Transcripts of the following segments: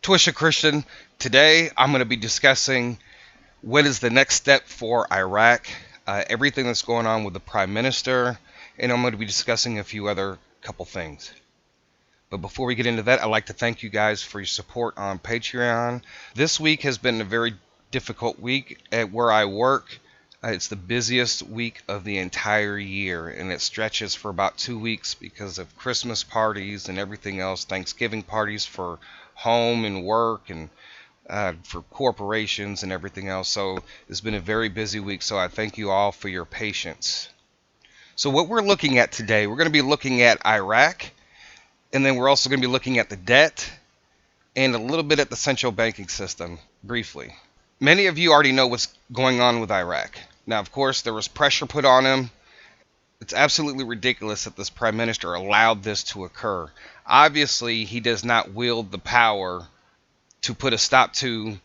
Twisha Christian. Today I'm going to be discussing what is the next step for Iraq, everything that's going on with the Prime Minister, and I'm going to be discussing a few other couple things. But before we get into that, I'd like to thank you guys for your support on Patreon. This week has been a very difficult week at where I work. It's the busiest week of the entire year, and it stretches for about 2 weeks because of Christmas parties and everything else, Thanksgiving parties for home and work, and for corporations and everything else. So it's been a very busy week, so I thank you all for your patience. So what we're looking at today, we're going to be looking at Iraq, and then we're also going to be looking at the debt and a little bit at the central banking system, briefly. Many of you already know what's going on with Iraq. Now, of course, there was pressure put on him. It's absolutely ridiculous that this prime minister allowed this to occur. Obviously, he does not wield the power to put a stop to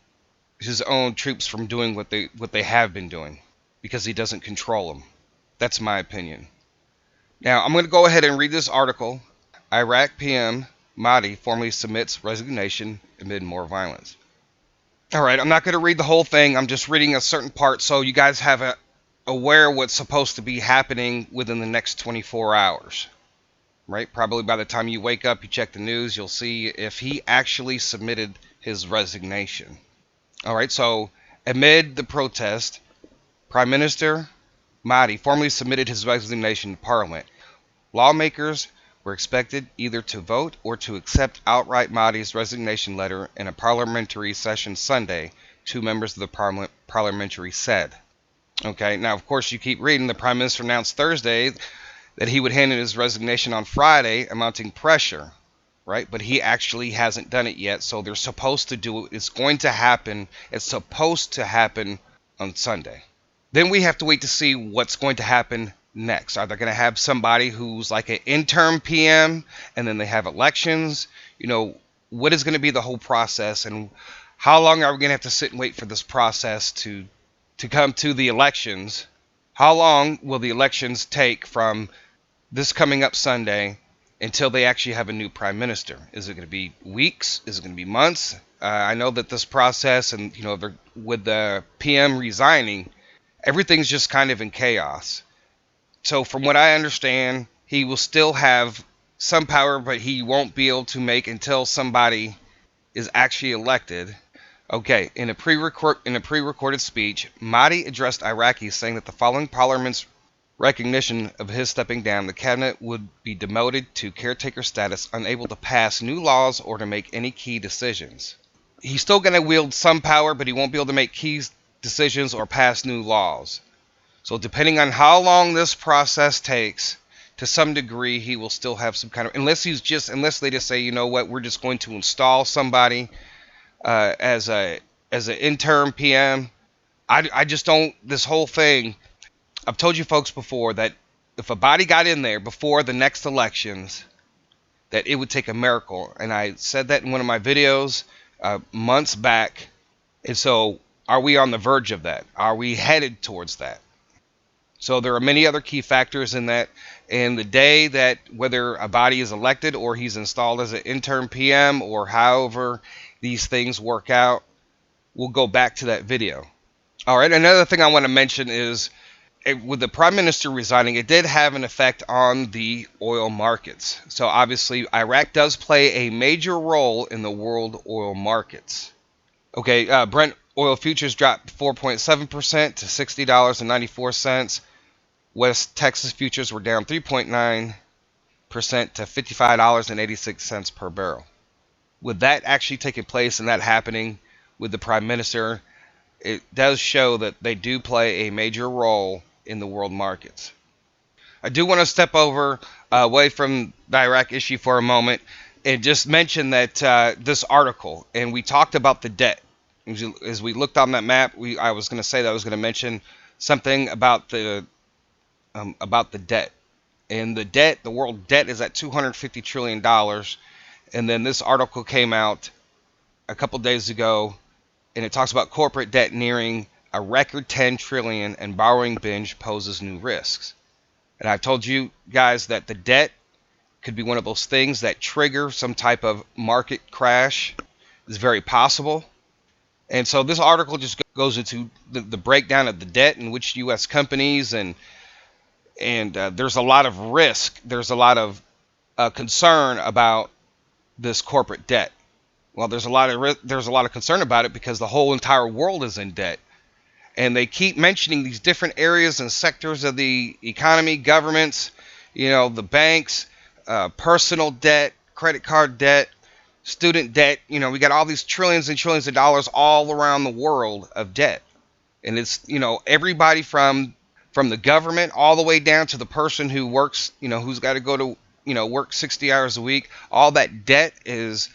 his own troops from doing what they have been doing, because he doesn't control them. That's my opinion. Now, I'm going to go ahead and read this article. Iraq PM MAHDl formally submits resignation amid more violence. Alright, I'm not going to read the whole thing. I'm just reading a certain part so you guys have aware what's supposed to be happening within the next 24 hours. Right? Probably by the time you wake up, you check the news, you'll see if he actually submitted his resignation. Alright, so amid the protest, Prime Minister MAHDl formally submitted his resignation to Parliament. Lawmakers were expected either to vote or to accept outright MAHDl's resignation letter in a parliamentary session Sunday, two members of the parliamentary said. Okay, now of course you keep reading. The Prime Minister announced Thursday that he would hand in his resignation on Friday, amounting pressure, right? But he actually hasn't done it yet, so they're supposed to do it. It's going to happen. It's supposed to happen on Sunday. Then we have to wait to see what's going to happen next. Are they going to have somebody who's like an interim PM, and then they have elections? You know, what is going to be the whole process, and how long are we going to have to sit and wait for this process to come to the elections? How long will the elections take from this coming up Sunday until they actually have a new prime minister? Is it going to be weeks? Is it going to be months? I know that this process, and you know, with the PM resigning, everything's just kind of in chaos. So from what I understand, he will still have some power, but he won't be able to make until somebody is actually elected. Okay, in a pre-recorded speech, MAHDl addressed Iraqis, saying that the following Parliament's recognition of his stepping down, the cabinet would be demoted to caretaker status, unable to pass new laws or to make any key decisions. He's still going to wield some power, but he won't be able to make key decisions or pass new laws. So depending on how long this process takes, to some degree, he will still have some kind of, unless they just say, you know what, we're just going to install somebody as an interim PM. I just don't, this whole thing, I've told you folks before that if a body got in there before the next elections, that it would take a miracle. And I said that in one of my videos months back. And so are we on the verge of that? Are we headed towards that? So there are many other key factors in that, and the day that whether Abadi is elected or he's installed as an interim PM or however these things work out, we'll go back to that video. All right, another thing I want to mention is with the Prime Minister resigning, it did have an effect on the oil markets. So obviously Iraq does play a major role in the world oil markets. Okay, Brent oil futures dropped 4.7% to $60.94. West Texas futures were down 3.9% to $55.86 per barrel. With that actually taking place and that happening with the Prime Minister, it does show that they do play a major role in the world markets. I do want to step away from the Iraq issue for a moment and just mention that this article, and we talked about the debt. As we looked on that map, I was going to mention something about the debt. And the world debt is at $250 trillion. And then this article came out a couple days ago, and it talks about corporate debt nearing a record $10 trillion, and borrowing binge poses new risks. And I've told you guys that the debt could be one of those things that trigger some type of market crash. is very possible. And so this article just goes into the breakdown of the debt in which U.S. companies, and there's a lot of risk. There's a lot of concern about this corporate debt. Well, there's a lot of concern about it because the whole entire world is in debt, and they keep mentioning these different areas and sectors of the economy, governments, the banks, personal debt, credit card debt, student debt. We got all these trillions and trillions of dollars all around the world of debt, and it's everybody from the government all the way down to the person who works, who's got to go to work 60 hours a week. All that debt is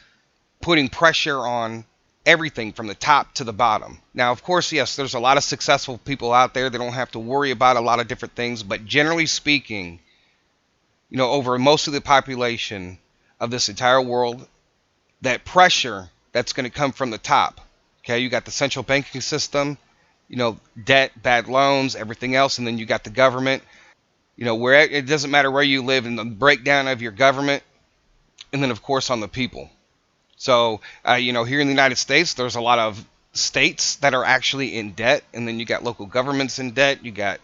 putting pressure on everything from the top to the bottom. Now, of course, yes, there's a lot of successful people out there that don't have to worry about a lot of different things, but generally speaking, over most of the population of this entire world, that pressure that's going to come from the top. Okay, you got the central banking system, debt, bad loans, everything else, and then you got the government. Where it doesn't matter where you live, and the breakdown of your government, and then of course on the people. So, here in the United States, there's a lot of states that are actually in debt, and then you got local governments in debt. You got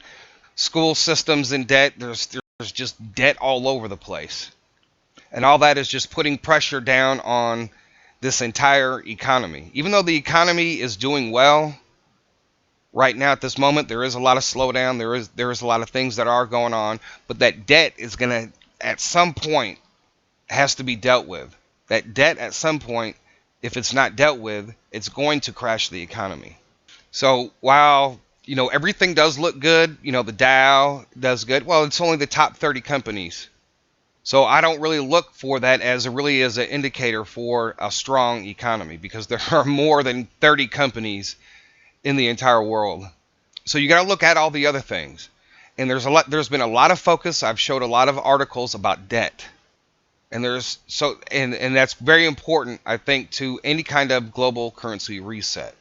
school systems in debt. There's just debt all over the place, and all that is just putting pressure down on this entire economy. Even though the economy is doing well right now at this moment, there is a lot of slowdown. There is a lot of things that are going on, but that debt is gonna at some point has to be dealt with. That debt at some point, if it's not dealt with, it's going to crash the economy. So while everything does look good, the Dow does good. Well, it's only the top 30 companies. So I don't really look for that as an indicator for a strong economy, because there are more than 30 companies in the entire world. So you got to look at all the other things. And there's been a lot of focus. I've showed a lot of articles about debt. And and that's very important, I think, to any kind of global currency reset.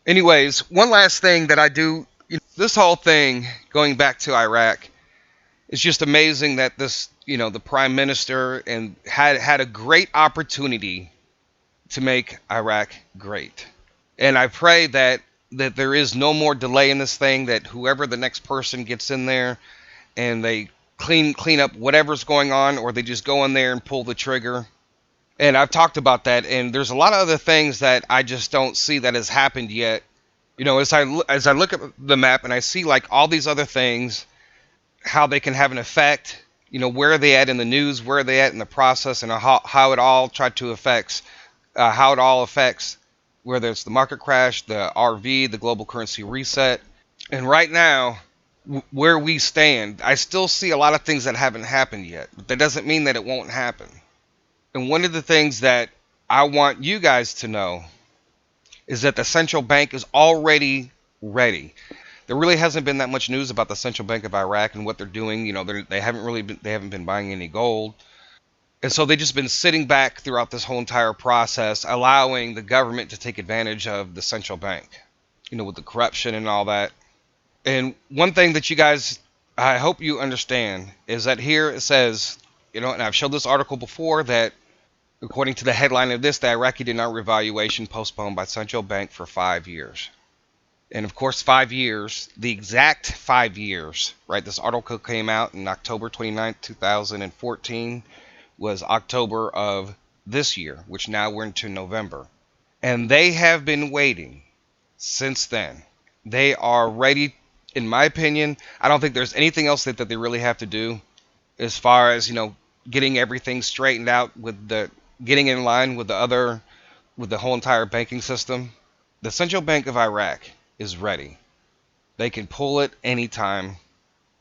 Anyways, one last thing that I do, this whole thing going back to Iraq, it's just amazing that this, the prime minister and had a great opportunity to make Iraq great. And I pray that there is no more delay in this thing, that whoever the next person gets in there and they clean up whatever's going on, or they just go in there and pull the trigger. And I've talked about that, and there's a lot of other things that I just don't see that has happened yet. As I look at the map and I see like all these other things, how they can have an effect, where are they at in the news, where are they at in the process, and how it all affects, whether it's the market crash, the RV, the global currency reset. And right now, where we stand, I still see a lot of things that haven't happened yet. But that doesn't mean that it won't happen. And one of the things that I want you guys to know is that the central bank is already ready. There really hasn't been that much news about the Central Bank of Iraq and what they're doing. They haven't been buying any gold. And so they've just been sitting back throughout this whole entire process, allowing the government to take advantage of the central bank, with the corruption and all that. And one thing that you guys, I hope you understand, is that here it says, and I've showed this article before, that according to the headline of this, the Iraqi dinar revaluation postponed by central bank for 5 years. And of course, 5 years, the exact 5 years, right? This article came out in October 29th, 2014, was October of this year, which now we're into November. And they have been waiting since then. They are ready. In my opinion, I don't think there's anything else that they really have to do as far as, getting everything straightened out getting in line with the whole entire banking system. The Central Bank of Iraq is ready. They can pull it anytime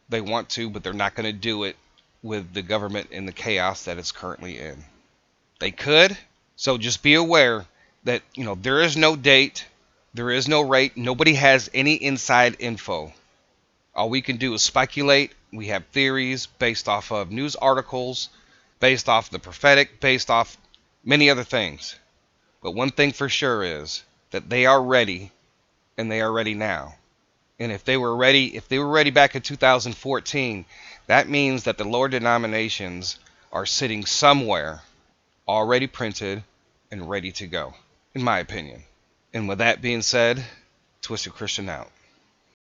they want to, but they're not going to do it with the government in the chaos that it's currently in. They could, so just be aware that, there is no date, there is no rate, nobody has any inside info. All we can do is speculate. We have theories based off of news articles, based off the prophetic, based off many other things. But one thing for sure is that they are ready, and they are ready now. And if they were ready back in 2014, that means that the lower denominations are sitting somewhere already printed and ready to go. in my opinion. And with that being said, Twisted Christian out.